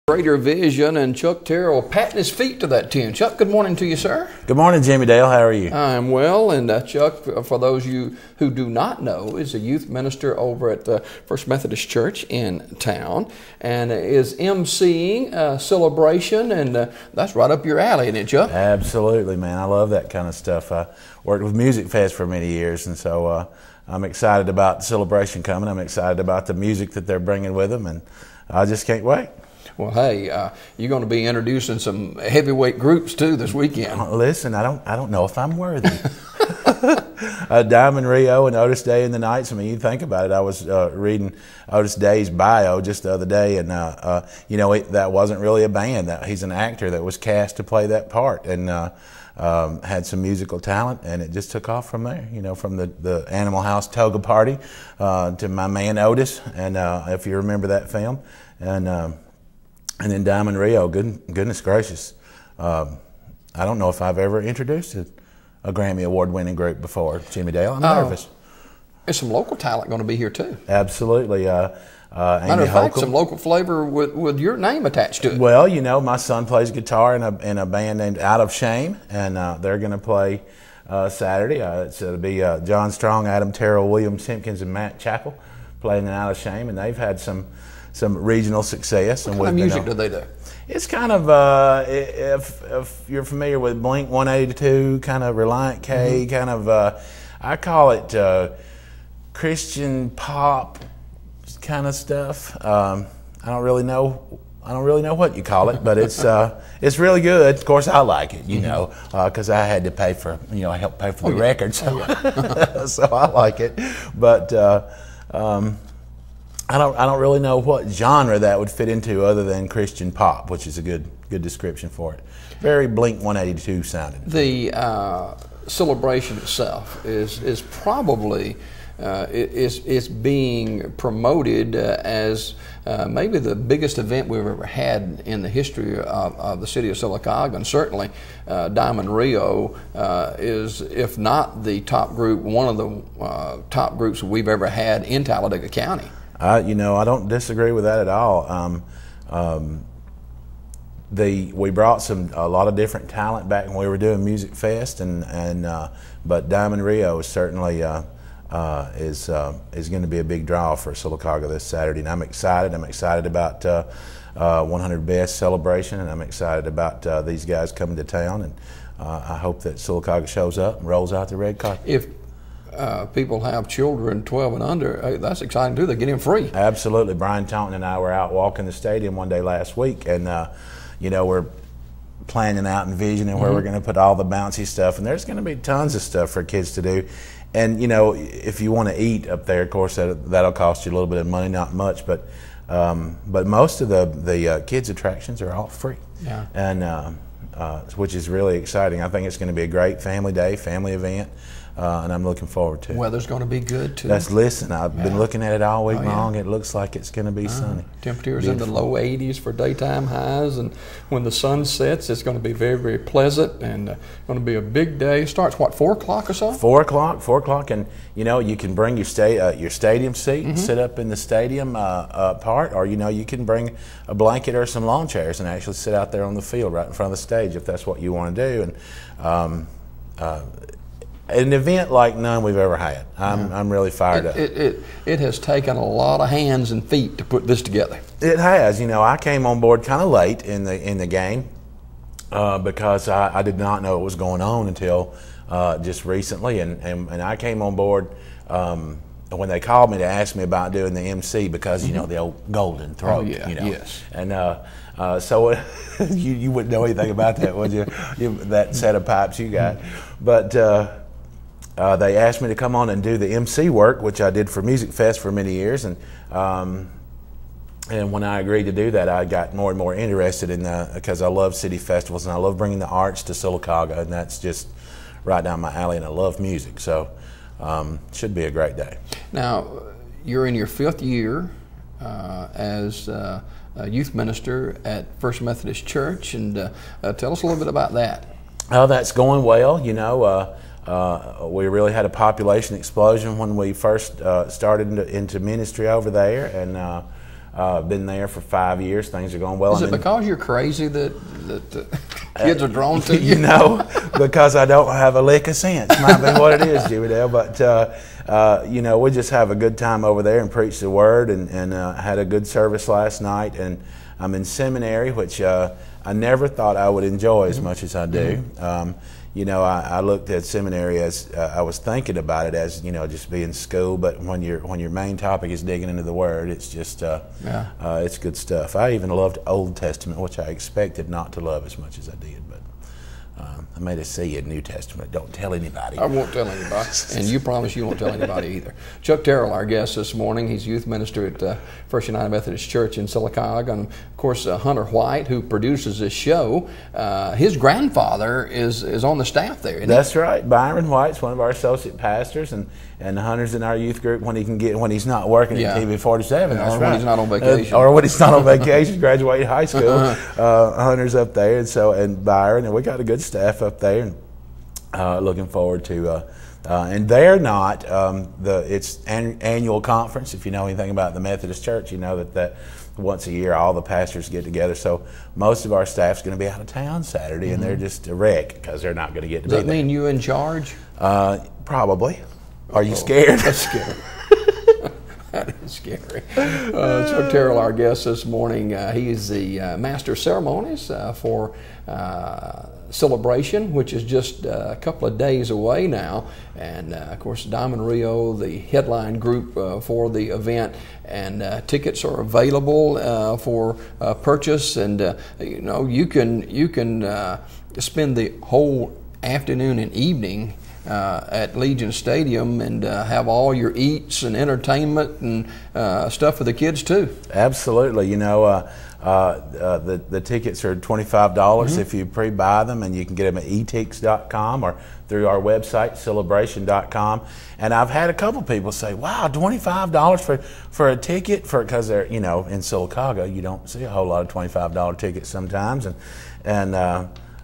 Greater Vision, and Chuck Terrell patting his feet to that tune. Chuck, good morning to you, sir. Good morning, Jimmy Dale. How are you? I'm well, and Chuck, for those of you who do not know, is a youth minister over at the First Methodist Church in town, and is emceeing Sylabration, and that's right up your alley, isn't it, Chuck? Absolutely, man. I love that kind of stuff. I worked with Music Fest for many years, and so I'm excited about the Sylabration coming. I'm excited about the music that they're bringing with them, and I just can't wait. Well, hey, you're going to be introducing some heavyweight groups too this weekend. Listen, I don't know if I'm worthy. Diamond Rio and Otis Day and the Knights. I mean, you think about it. I was reading Otis Day's bio just the other day, and that wasn't really a band. He's an actor that was cast to play that part, and had some musical talent, and it just took off from there. You know, from the Animal House Toga Party to my man Otis, and if you remember that film, and then Diamond Rio, goodness gracious. I don't know if I've ever introduced a Grammy Award-winning group before, Jimmy Dale. I'm nervous. There's some local talent going to be here, too. Absolutely. Matter of fact, some local flavor with your name attached to it. Well, you know, my son plays guitar in a band named Out of Shame, and they're going to play Saturday. It'll be John Strong, Adam Terrell, William Simpkins, and Matt Chappell playing in Out of Shame, and they've had some regional success. What kind of music do they do? It's kind of, if you're familiar with Blink 182, kind of Reliant K, kind of, I call it Christian pop kind of stuff. I don't really know what you call it, but it's really good. Of course, I like it, you know, because I had to pay for, I helped pay for the record, so, so I like it. But I don't really know what genre that would fit into other than Christian pop, which is a good description for it. Very Blink 182 sounding. The Sylabration itself is probably is being promoted as maybe the biggest event we've ever had in the history of the city of Sylacauga, and certainly Diamond Rio is, if not the top group, one of the top groups we've ever had in Talladega County. I don't disagree with that at all. We brought a lot of different talent back when we were doing Music Fest, but Diamond Rio is certainly is going to be a big draw for Sylacauga this Saturday, and I'm excited. I'm excited about 100 Best Celebration, and I'm excited about these guys coming to town, and I hope that Sylacauga shows up and rolls out the red carpet. If people have children 12 and under, that's exciting too. They get in free. Absolutely. Brian Taunton and I were out walking the stadium one day last week, and we're planning out and visioning where we're going to put all the bouncy stuff, and there's going to be tons of stuff for kids to do. And if you want to eat up there, of course that'll cost you a little bit of money, not much, but most of the kids attractions are all free. Yeah. And which is really exciting. I think it's going to be a great family day, family event. And I'm looking forward to it. Weather's going to be good too. I've been looking at it all week long. It looks like it's going to be sunny. Temperatures beautiful. In the low 80s for daytime highs, and when the sun sets, it's going to be very, very pleasant, and going to be a big day. Starts what, 4 o'clock or so? 4 o'clock, and you can bring your stadium seat and sit up in the stadium part, or you can bring a blanket or some lawn chairs and actually sit out there on the field right in front of the stage if that's what you want to do. And an event like none we've ever had. I'm really fired up. It has taken a lot of hands and feet to put this together. It has. I came on board kind of late in the game because I did not know what was going on until just recently, and I came on board when they called me to ask me about doing the MC because the old golden throat. Oh yeah. Yes. And so you wouldn't know anything about that, would you? That set of pipes you got, but. They asked me to come on and do the MC work, which I did for Music Fest for many years, and when I agreed to do that, I got more and more interested in because I love city festivals and I love bringing the arts to Sylacauga, and that's just right down my alley, and I love music, so should be a great day. Now, you're in your 5th year as a youth minister at First Methodist Church, and tell us a little bit about that. Oh, that's going well. We really had a population explosion when we first started into ministry over there, and Been there for 5 years. Things are going well. Is it because you're crazy that kids are drawn to you? You know, because I don't have a lick of sense. Might be what it is, Jimmy Dale. But you know, we just have a good time over there and preach the word, and had a good service last night. And I'm in seminary, which I never thought I would enjoy as much as I do. You know, I looked at seminary as I was thinking about it as, you know, just being school. But when your main topic is digging into the Word, it's just it's good stuff. I even loved Old Testament, which I expected not to love as much as I did. But I made a C in New Testament. Don't tell anybody. I won't tell anybody, and you promise you won't tell anybody either. Chuck Terrell, our guest this morning. He's youth minister at First United Methodist Church in Sylacauga, and of course Hunter White, who produces this show. His grandfather is on the staff there. That's right. Byron White's one of our associate pastors, and Hunter's in our youth group when he's not working at TV 47. That's or right. when he's not on vacation. Or when he's not on vacation, graduated high school. Hunter's up there, and Byron, and we got a good staff up there, and looking forward to. And they're not it's annual conference. If you know anything about the Methodist Church, you know that once a year all the pastors get together. So most of our staff's going to be out of town Saturday, and they're just a wreck because they're not going to get to be there. Does that mean you in charge? Probably. Are you scared? That's scary. That is scary. Chuck Terrell, our guest this morning, he is the Master of Ceremonies for Sylabration, which is just a couple of days away now. And of course, Diamond Rio, the headline group for the event, and tickets are available for purchase. And you know, you can spend the whole afternoon and evening at Legion Stadium and have all your eats and entertainment and stuff for the kids too. Absolutely. You know, the tickets are $25 if you pre-buy them, and you can get them at etix.com or through our website, Sylabration.com. And I've had a couple people say, wow, $25 for a ticket, because they're, you know, in Sylacauga, you don't see a whole lot of $25 tickets sometimes. And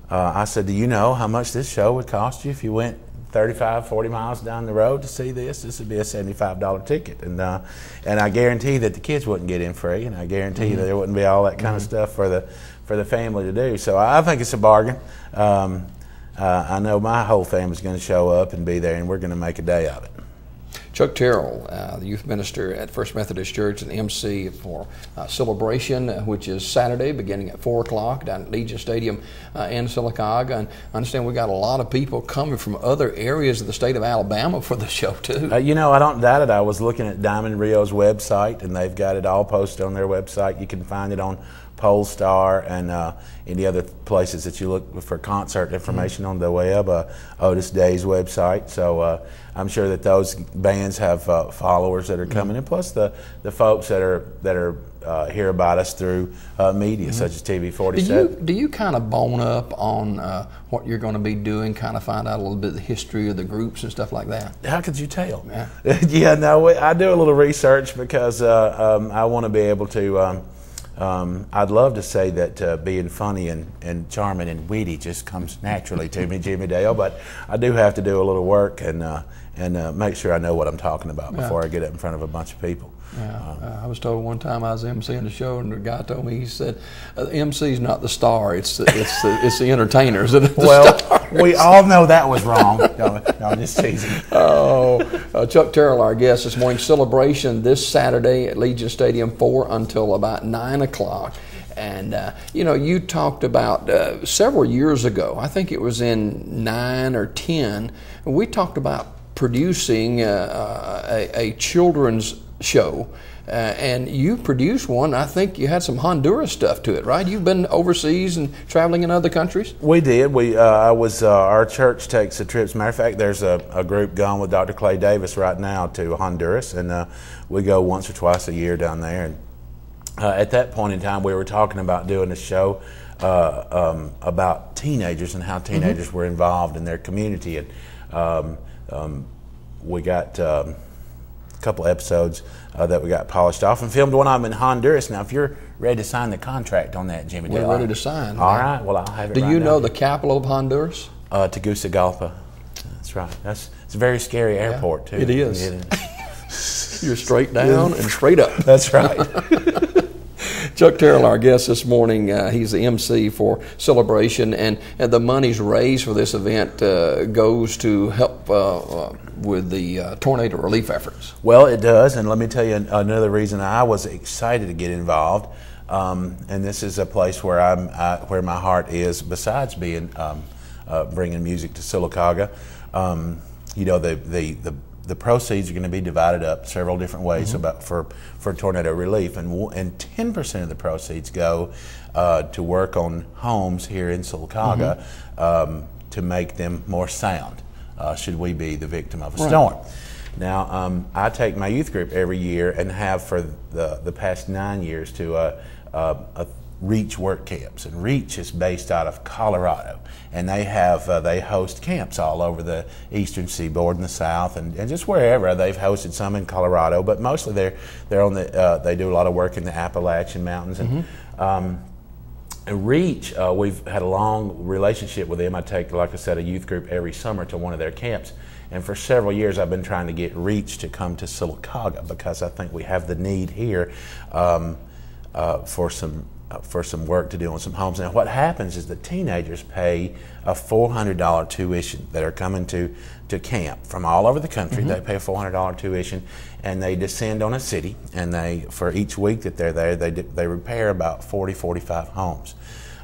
I said, do you know how much this show would cost you if you went 35, 40 miles down the road to see this? This would be a $75 ticket, and I guarantee that the kids wouldn't get in free, and I guarantee you that there wouldn't be all that kind of stuff for the family to do. So I think it's a bargain. I know my whole family's going to show up and be there, and we're going to make a day of it. Chuck Terrell, the youth minister at First Methodist Church and MC for Sylabration, which is Saturday beginning at 4 o'clock down at Legion Stadium in Sylacauga. And I understand we got a lot of people coming from other areas of the state of Alabama for the show too. You know, I don't doubt it. I was looking at Diamond Rio's website, and they've got it all posted on their website. You can find it on Polestar and any other places that you look for concert information on the web, Otis Day's website. So I'm sure that those bands have followers that are coming in, plus the folks that are hear about us through media such as TV 47. Do you kind of bone up on what you're going to be doing, kind of find out a little bit of the history of the groups and stuff like that? How could you tell? Yeah, yeah, no, I do a little research because I want to be able to I'd love to say that being funny and charming and witty just comes naturally to me, Jimmy Dale, but I do have to do a little work and make sure I know what I'm talking about before I get up in front of a bunch of people. Yeah, I was told one time I was emceeing the show, and the guy told me, he said, "MC's not the star; it's the entertainers that are the stars." We all know that was wrong. No, I'm just teasing. Chuck Terrell, our guest this morning. Sylabration this Saturday at Legion Stadium, 4 until about 9 o'clock. And you know, you talked about several years ago. I think it was in 9 or 10. We talked about producing a children's show, and you produced one. I think you had some Honduras stuff to it, right? You've been overseas and traveling in other countries? We did. Our church takes a trip. As a matter of fact, there's a group going with Dr. Clay Davis right now to Honduras, and we go once or twice a year down there. And at that point in time, we were talking about doing a show about teenagers and how teenagers were involved in their community. And we got a couple episodes that we got polished off and filmed one of them in Honduras. Now, if you're ready to sign the contract on that, Jimmy Dale. We're ready to sign. All right. Well, I'll have it. Do you know the capital of Honduras? Tegucigalpa. That's right. It's a very scary airport too. It is. You're straight down and straight up. That's right. Chuck Terrell, our guest this morning, he's the MC for Sylabration, and the monies raised for this event goes to help with the tornado relief efforts. Well, it does, and let me tell you another reason I was excited to get involved. And this is a place where where my heart is. Besides being bringing music to Sylacauga, you know, the proceeds are going to be divided up several different ways for tornado relief, and 10% of the proceeds go to work on homes here in Sylacauga to make them more sound. Should we be the victim of a storm? Now, I take my youth group every year and have for the past 9 years to REACH work camps, and REACH is based out of Colorado, and they host camps all over the eastern seaboard and the south, and just wherever. They've hosted some in Colorado, but mostly they're on they do a lot of work in the Appalachian Mountains. And REACH, we've had a long relationship with them. I take, like I said, a youth group every summer to one of their camps, and for several years I've been trying to get REACH to come to Sylacauga because I think we have the need here for some work to do on some homes. Now, what happens is the teenagers pay a $400 tuition that are coming to camp from all over the country. They pay a $400 tuition, and they descend on a city, and for each week that they're there, they repair about 45 homes.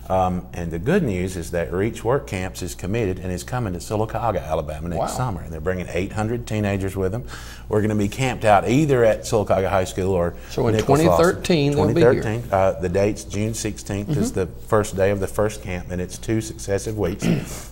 And the good news is that REACH Work Camps is committed and is coming to Sylacauga, Alabama next summer. And they're bringing 800 teenagers with them. We're going to be camped out either at Sylacauga High School or so in 2013 they'll be here. The date's June 16th is the first day of the first camp, and it's 2 successive weeks.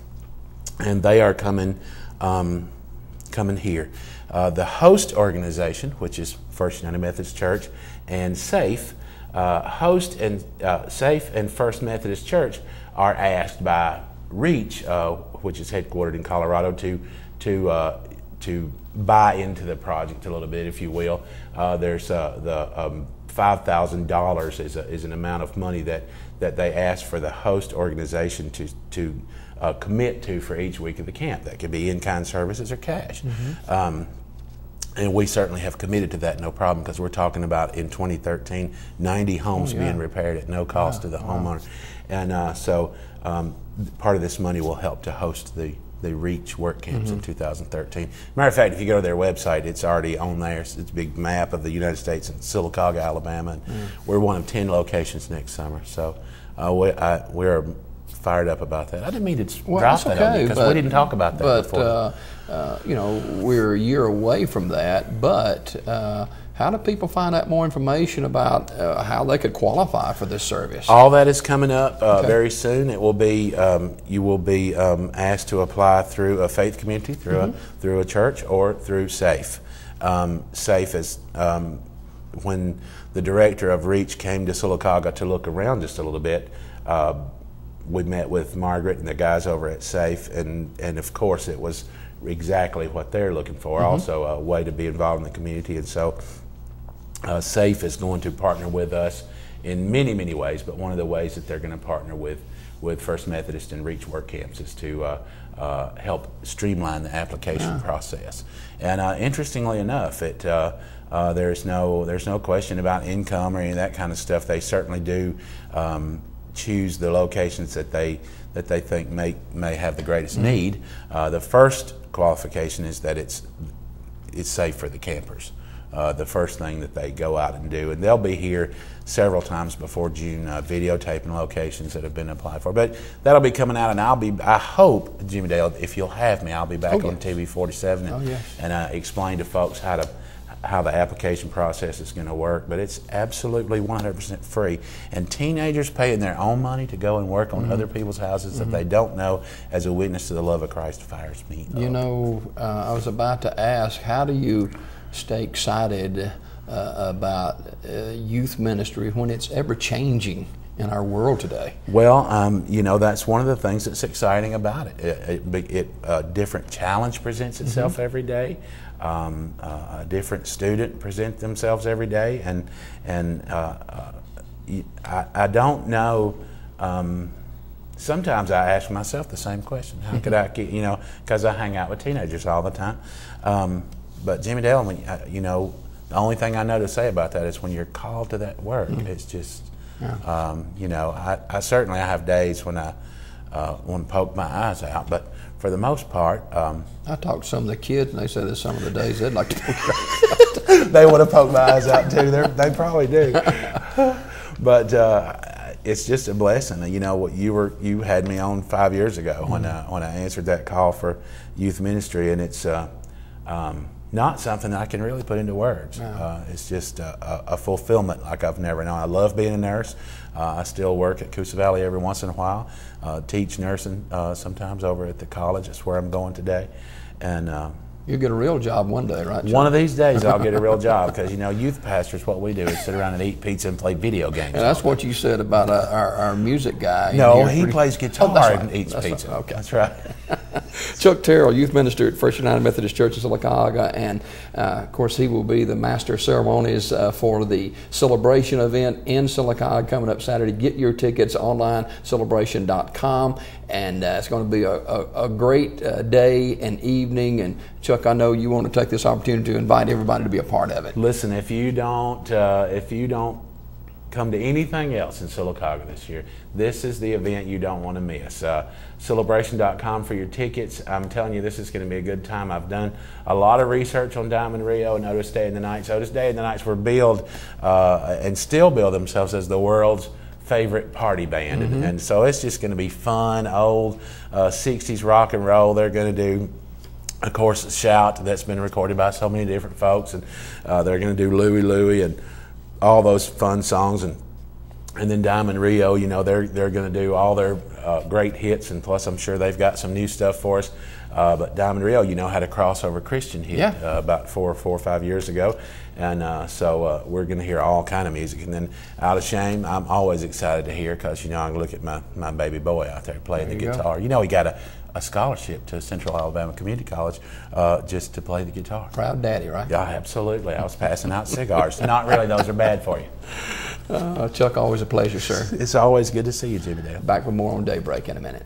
And they are coming here. The host organization, which is First United Methodist Church, and SAFE, SAFE and First Methodist Church are asked by REACH, which is headquartered in Colorado, to buy into the project a little bit, if you will. There's the $5,000 is an amount of money that they ask for the host organization to commit to for each week of the camp. That could be in-kind services or cash. And we certainly have committed to that, no problem, because we're talking about in 2013, 90 homes being repaired at no cost to the homeowner. And so part of this money will help to host the REACH work camps in 2013. Matter of fact, if you go to their website, it's already on there. It's a big map of the United States in Sylacauga, Alabama. And we're one of 10 locations next summer. So we're fired up about that. I didn't mean to drop that on you because we didn't talk about that before. You know, we're a year away from that, but how do people find out more information about how they could qualify for this service? All that is coming up very soon. It will be you will be asked to apply through a faith community, through a church, or through SAFE. SAFE is when the director of REACH came to Sylacauga to look around just a little bit. We met with Margaret and the guys over at SAFE, and of course it was exactly what they're looking for, also a way to be involved in the community. And so SAFE is going to partner with us in many, many ways, but one of the ways that they're going to partner with First Methodist and REACH work camps is to help streamline the application process. And interestingly enough, there's no question about income or any of that kind of stuff. They certainly do choose the locations that they think may have the greatest need. The first qualification is that it's safe for the campers. The first thing that they go out and do, and they'll be here several times before June, videotaping locations that have been applied for. But that'll be coming out, and I hope, Jimmy Dale, if you'll have me, I'll be back on TV 47 and explain to folks how the application process is going to work. But it's absolutely 100% free, and teenagers paying their own money to go and work on other people's houses that they don't know, as a witness to the love of Christ, fires me up. You know, I was about to ask, how do you stay excited about youth ministry when it's ever changing in our world today? Well, you know, that's one of the things that's exciting about it. A different challenge presents itself every day. A different student presents themselves every day, and I don't know. Sometimes I ask myself the same question: how could I get, because I hang out with teenagers all the time. But Jimmy Dale, you know, the only thing I know to say about that is when you're called to that work, it's just, you know, I certainly have days when I want to poke my eyes out, but for the most part, I talked to some of the kids, and they said that some of the days they'd like to poke their eyes out. They want to poke my eyes out too. They probably do. But it's just a blessing. You know, what you had me on 5 years ago when I answered that call for youth ministry, and it's not something that I can really put into words. It's just a fulfillment like I've never known. I love being a nurse. I still work at Coosa Valley every once in a while. Teach nursing sometimes over at the college. That's where I'm going today, and. You'll get a real job one day, right, Chuck? One of these days I'll get a real job, because, you know, youth pastors, what we do is sit around and eat pizza and play video games. And that's what you said about our music guy. No, he plays guitar and eats pizza. Okay. That's right. Chuck Terrell, youth minister at First United Methodist Church in Sylacauga, and of course he will be the master of ceremonies for the Sylabration event in Sylacauga coming up Saturday. Get your tickets online, Sylabration.com, and it's going to be a great day and evening. And Chuck, I know you want to take this opportunity to invite everybody to be a part of it. Listen, if you don't come to anything else in Sylacauga this year, this is the event you don't want to miss. Sylabration.com for your tickets. I'm telling you, this is going to be a good time. I've done a lot of research on Diamond Rio and Otis Day and the Nights. Otis Day and the Nights were billed and still bill themselves as the world's favorite party band, and so it's just going to be fun, old 60s rock and roll. They're going to do, of course, Shout, that's been recorded by so many different folks, and they're going to do Louie Louie and all those fun songs, and then Diamond Rio, you know, they're going to do all their great hits, and plus I'm sure they've got some new stuff for us. But Diamond Rio, you know, had a crossover Christian hit about 4 or 5 years ago, and so we're going to hear all kind of music. And then Out of Shame, I'm always excited to hear, because, you know, I look at my baby boy out there playing the guitar. You know, he got a scholarship to Central Alabama Community College just to play the guitar. Proud daddy, right? Yeah, absolutely. I was passing out cigars. Not really, those are bad for you. Chuck, always a pleasure, sir. It's always good to see you, Jimmy Dale. Back with more on Daybreak in a minute.